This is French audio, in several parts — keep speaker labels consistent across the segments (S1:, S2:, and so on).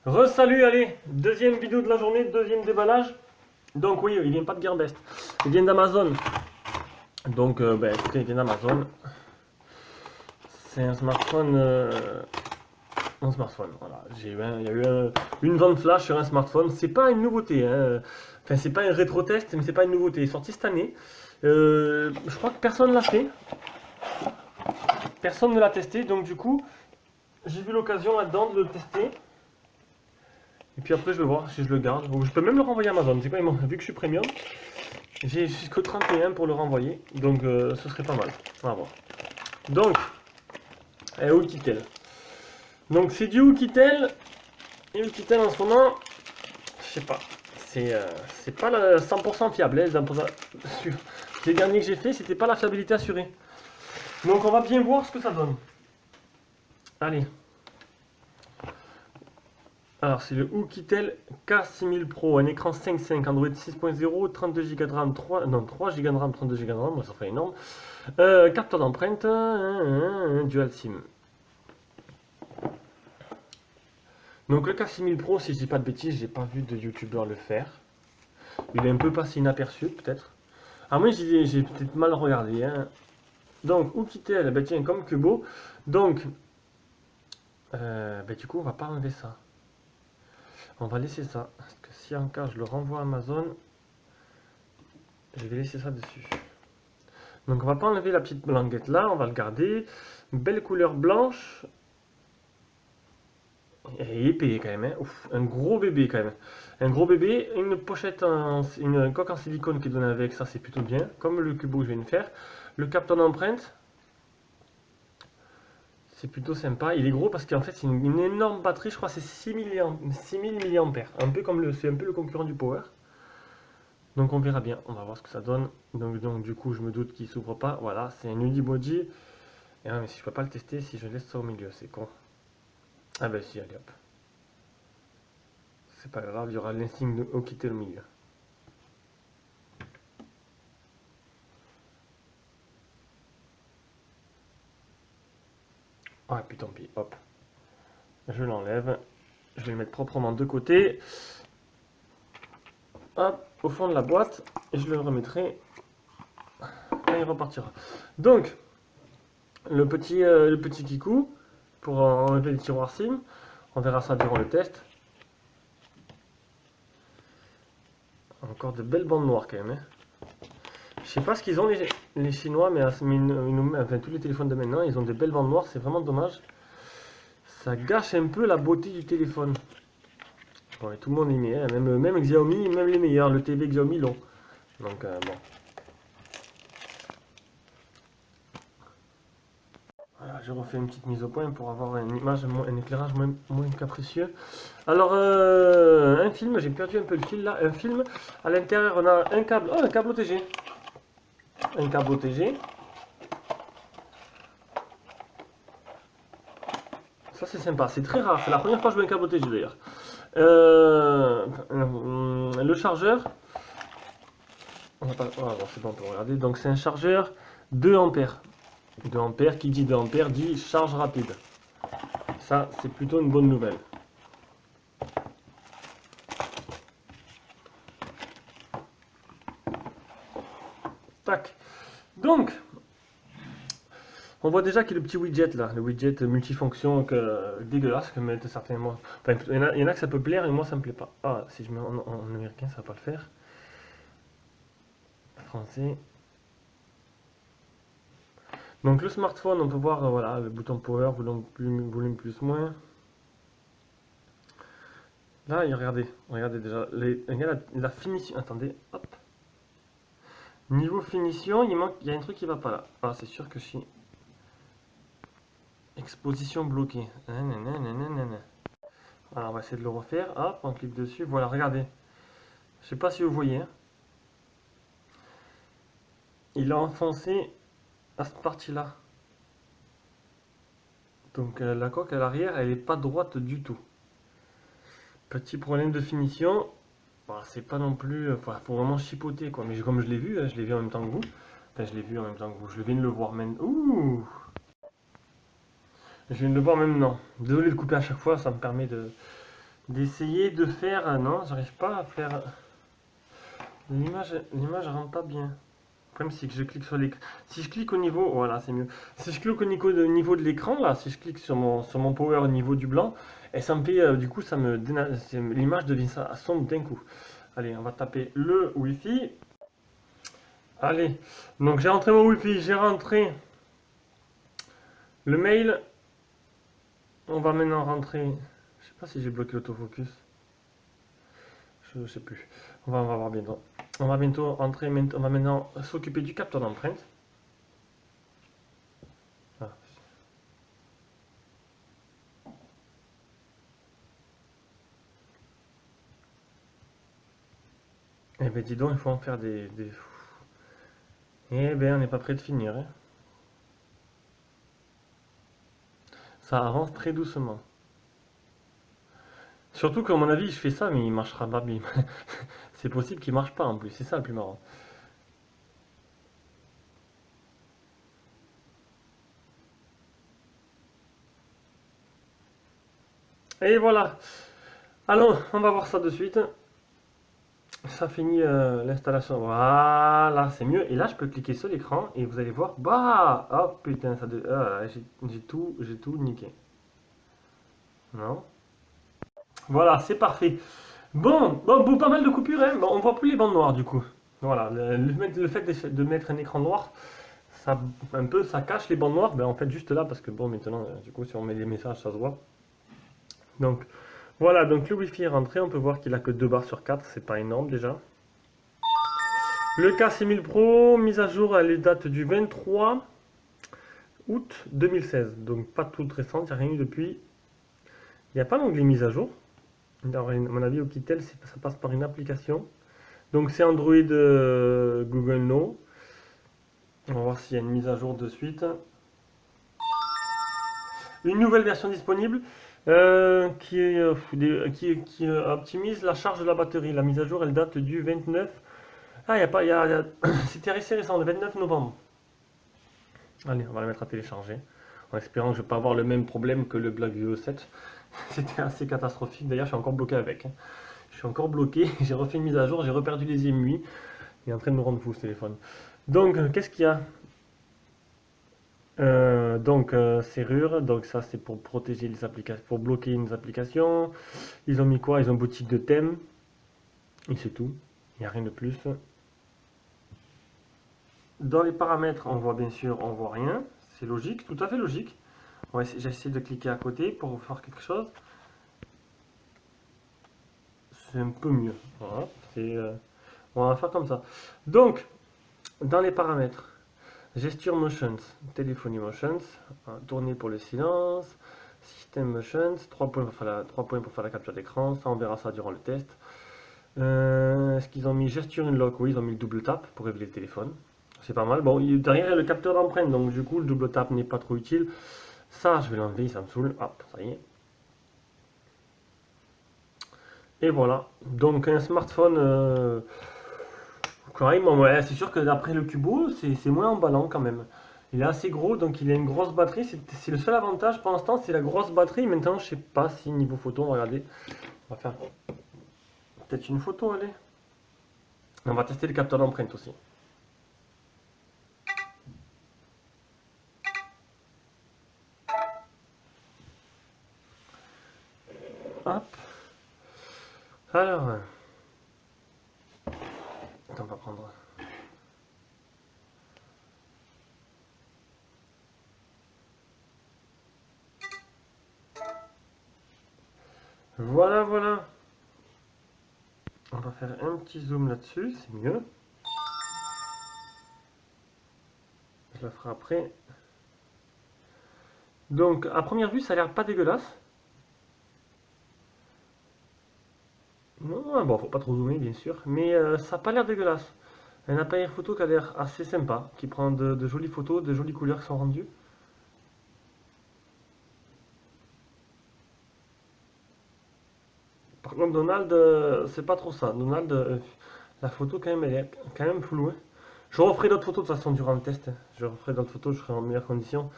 S1: Re-salut, allez, deuxième vidéo de la journée, deuxième déballage. Donc oui, il vient pas de Gearbest, il vient d'Amazon. Donc écoutez, il vient d'Amazon. C'est un smartphone, voilà. Il y a eu une vente flash sur un smartphone. C'est pas une nouveauté, hein. Enfin, c'est pas un rétro-test, mais c'est pas une nouveauté. Il est sorti cette année. Je crois que personne l'a fait. Personne ne l'a testé, donc du coup, j'ai vu l'occasion là-dedans de le tester. Et puis après, je vais voir si je le garde. Ou je peux même le renvoyer à Amazon. C'est quoi, vu que je suis premium, j'ai jusqu'au 31 pour le renvoyer. Donc ce serait pas mal. On va voir. Donc, Oukitel. Donc c'est du Oukitel. Et Oukitel en ce moment, je sais pas. C'est pas 100% fiable. Les derniers que j'ai fait, c'était pas la fiabilité assurée. Donc on va bien voir ce que ça donne. Allez. Alors c'est le Oukitel K6000 Pro, un écran 5.5, Android 6.0, 32 Go de RAM, 3 Go de RAM, 32 Go de RAM, ça fait énorme. Capteur d'empreinte, dual SIM. Donc le K6000 Pro, si je dis pas de bêtises, j'ai pas vu de youtubeur le faire. Il est un peu passé inaperçu peut-être. Ah moi j'ai peut-être mal regardé. Hein. Donc Oukitel, bah tiens, comme Kubo. Donc, du coup on va pas enlever ça. On va laisser ça. Parce que si en cas je le renvoie à Amazon, je vais laisser ça dessus. Donc on va pas enlever la petite blanquette là, on va le garder. Belle couleur blanche. Et épais quand même. Hein. Ouf, un gros bébé quand même. Un gros bébé, une pochette, une coque en silicone qui est donnée avec, ça c'est plutôt bien. Comme le Cubo que je viens de faire. Le capteur d'empreinte. C'est plutôt sympa. Il est gros parce qu'en fait c'est une énorme batterie, je crois que c'est 6000 mAh. Un peu comme c'est un peu le concurrent du Power. Donc on verra bien, on va voir ce que ça donne. Donc du coup je me doute qu'il s'ouvre pas. Voilà, c'est un unibody. Et mais si je peux pas le tester si je laisse ça au milieu, c'est con. Ah ben si, allez hop. C'est pas grave, il y aura l'insigne de Oukitel au milieu. Ah puis tant pis, hop. Je l'enlève. Je vais le mettre proprement de côté. Hop, au fond de la boîte. Et je le remettrai quand il repartira. Donc, le petit kikou pour enlever le tiroir SIM. On verra ça durant le test. Encore de belles bandes noires quand même. Hein. Je sais pas ce qu'ils ont les Chinois, mais enfin, tous les téléphones de maintenant, ils ont des belles bandes noires, c'est vraiment dommage. Ça gâche un peu la beauté du téléphone. Bon, et tout le monde y met, hein. Même Xiaomi, même les meilleurs, le TV Xiaomi l'ont. Donc bon. Voilà, je refais une petite mise au point pour avoir une image, un éclairage moins capricieux. Alors, un film, j'ai perdu un peu le fil là. Un film, à l'intérieur, on a un câble. Oh, un câble OTG. Un câble OTG. Ça, c'est sympa. C'est très rare. C'est la première fois que je vois un câble OTG d'ailleurs. Le chargeur. On va pas... Oh, bon, c'est bon, on peut regarder. Donc, c'est un chargeur 2 ampères. 2 ampères, qui dit 2 ampères dit charge rapide. Ça, c'est plutôt une bonne nouvelle. Tac. Donc, on voit déjà qu'il y a le petit widget là, le widget multifonction dégueulasse que mettent certainement. Enfin, il y en a que ça peut plaire et moi ça me plaît pas. Ah, si je mets en américain, ça va pas le faire. Français. Donc le smartphone, on peut voir voilà, le bouton power, volume plus moins. Là, regardez déjà, regardez la finition. Attendez, hop. Niveau finition, il y a un truc qui va pas là. Ah, c'est sûr que je suis. Exposition bloquée. Alors, on va essayer de le refaire. Hop, on clique dessus. Voilà, regardez. Je sais pas si vous voyez. Hein. Il a enfoncé à cette partie-là. Donc la coque à l'arrière, elle n'est pas droite du tout. Petit problème de finition. Bon, c'est pas non plus... Enfin, faut vraiment chipoter, quoi. Mais comme je l'ai vu, hein, je l'ai vu en même temps que vous. Enfin, je l'ai vu en même temps que vous. Je viens de le voir même... Ouh! Je viens de le voir même non. Désolé de couper à chaque fois, ça me permet d'essayer de faire... Non, j'arrive pas à faire... L'image rentre pas bien. Le problème, c'est que je clique sur l'écran. Si je clique au niveau... Voilà, c'est mieux. Si je clique au niveau de l'écran, là, si je clique sur mon power au niveau du blanc, et ça me fait... du coup, l'image devient sombre d'un coup. Allez, on va taper le Wi-Fi. Allez, donc j'ai rentré mon Wi-Fi, j'ai rentré le mail. On va maintenant rentrer... Je sais pas si j'ai bloqué l'autofocus. Je sais plus. On va voir bientôt. On va bientôt entrer. On va maintenant s'occuper du capteur d'empreinte. Ah. Eh ben dis donc, il faut en faire des... Eh ben on n'est pas prêt de finir. Hein. Ça avance très doucement. Surtout qu'à mon avis, je fais ça, mais il marchera pas bien. C'est possible qu'il marche pas en plus. C'est ça le plus marrant. Et voilà. Alors, on va voir ça de suite. Ça finit l'installation. Voilà, c'est mieux. Et là, je peux cliquer sur l'écran et vous allez voir. Bah, oh putain, j'ai tout niqué. Non. Voilà, c'est parfait. Bon, pas mal de coupures, hein. Bon, on voit plus les bandes noires du coup. Voilà, le fait de mettre un écran noir, ça cache les bandes noires. Ben, en fait, juste là, parce que bon, maintenant, du coup, si on met des messages, ça se voit. Donc, voilà, donc le Wi-Fi est rentré. On peut voir qu'il a que 2 barres sur 4, c'est pas énorme déjà. Le K6000 Pro, mise à jour, elle date du 23 août 2016. Donc, pas toute récente, il n'y a rien eu depuis. Il n'y a pas d'onglet mise à jour. Alors, à mon avis, Oukitel, ça passe par une application. Donc, c'est Android Google No. On va voir s'il y a une mise à jour de suite. Une nouvelle version disponible qui optimise la charge de la batterie. La mise à jour, elle date du 29. Ah, il y a pas, c'était assez récent, le 29 novembre. Allez, on va la mettre à télécharger. En espérant que je ne vais pas avoir le même problème que le BlackView 7. C'était assez catastrophique. D'ailleurs, je suis encore bloqué avec. Je suis encore bloqué. J'ai refait une mise à jour. J'ai reperdu les IMUI. Il est en train de me rendre fou ce téléphone. Donc, qu'est-ce qu'il y a serrure. Donc, ça, c'est pour protéger les applications, pour bloquer une application. Ils ont mis quoi? Ils ont boutique de thème. Et c'est tout. Il n'y a rien de plus. Dans les paramètres, on voit bien sûr, on voit rien. C'est logique, tout à fait logique. J'essaie de cliquer à côté pour faire quelque chose. C'est un peu mieux. Voilà, on va faire comme ça. Donc, dans les paramètres, gesture motions, téléphonie motions, tourner pour le silence, système motions, 3 points pour faire la capture d'écran. Ça, on verra ça durant le test. Est-ce qu'ils ont mis gesture unlock? Oui, ils ont mis le double tap pour révéler le téléphone. C'est pas mal. Bon, derrière, il y a le capteur d'empreinte, donc du coup, le double tap n'est pas trop utile. Ça, je vais l'enlever, ça me saoule. Hop, ça y est. Et voilà. Donc, un smartphone carrément, ouais, c'est sûr que d'après le Cubo, c'est moins emballant quand même. Il est assez gros, donc il a une grosse batterie. C'est le seul avantage pour l'instant, c'est la grosse batterie. Maintenant, je sais pas si niveau photo, regardez. On va faire peut-être une photo, allez. On va tester le capteur d'empreinte aussi. Hop. Alors, attends, on va prendre. Voilà, voilà. On va faire un petit zoom là-dessus, c'est mieux. Je la ferai après. Donc, à première vue, ça a l'air pas dégueulasse. Non, bon, faut pas trop zoomer, bien sûr, mais ça n'a pas l'air dégueulasse. Un appareil photo qui a l'air assez sympa, qui prend de jolies photos, de jolies couleurs qui sont rendues. Par contre, Donald, c'est pas trop ça. Donald, la photo, quand même, elle est quand même floue. Hein. Je referai d'autres photos de toute façon durant le test. Je referai d'autres photos, je serai en meilleures conditions.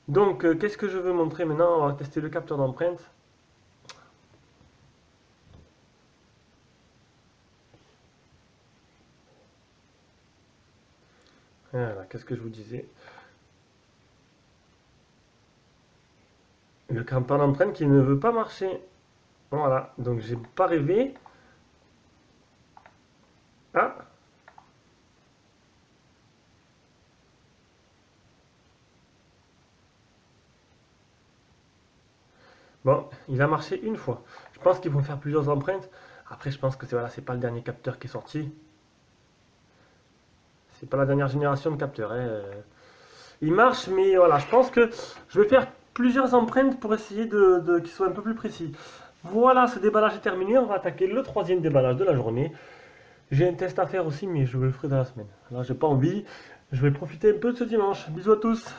S1: Donc, qu'est-ce que je veux montrer maintenant? On va tester le capteur d'empreinte. Voilà, qu'est-ce que je vous disais? Le crampon d'empreinte qui ne veut pas marcher. Voilà, donc j'ai pas rêvé. Ah! Bon, il a marché une fois. Je pense qu'il faut faire plusieurs empreintes. Après, je pense que c'est voilà, c'est pas le dernier capteur qui est sorti. C'est pas la dernière génération de capteurs, hein. Il marche, mais voilà, je pense que je vais faire plusieurs empreintes pour essayer qu'ils soient un peu plus précis. Voilà, ce déballage est terminé. On va attaquer le troisième déballage de la journée. J'ai un test à faire aussi, mais je le ferai dans la semaine. Là, j'ai pas envie. Je vais profiter un peu de ce dimanche. Bisous à tous.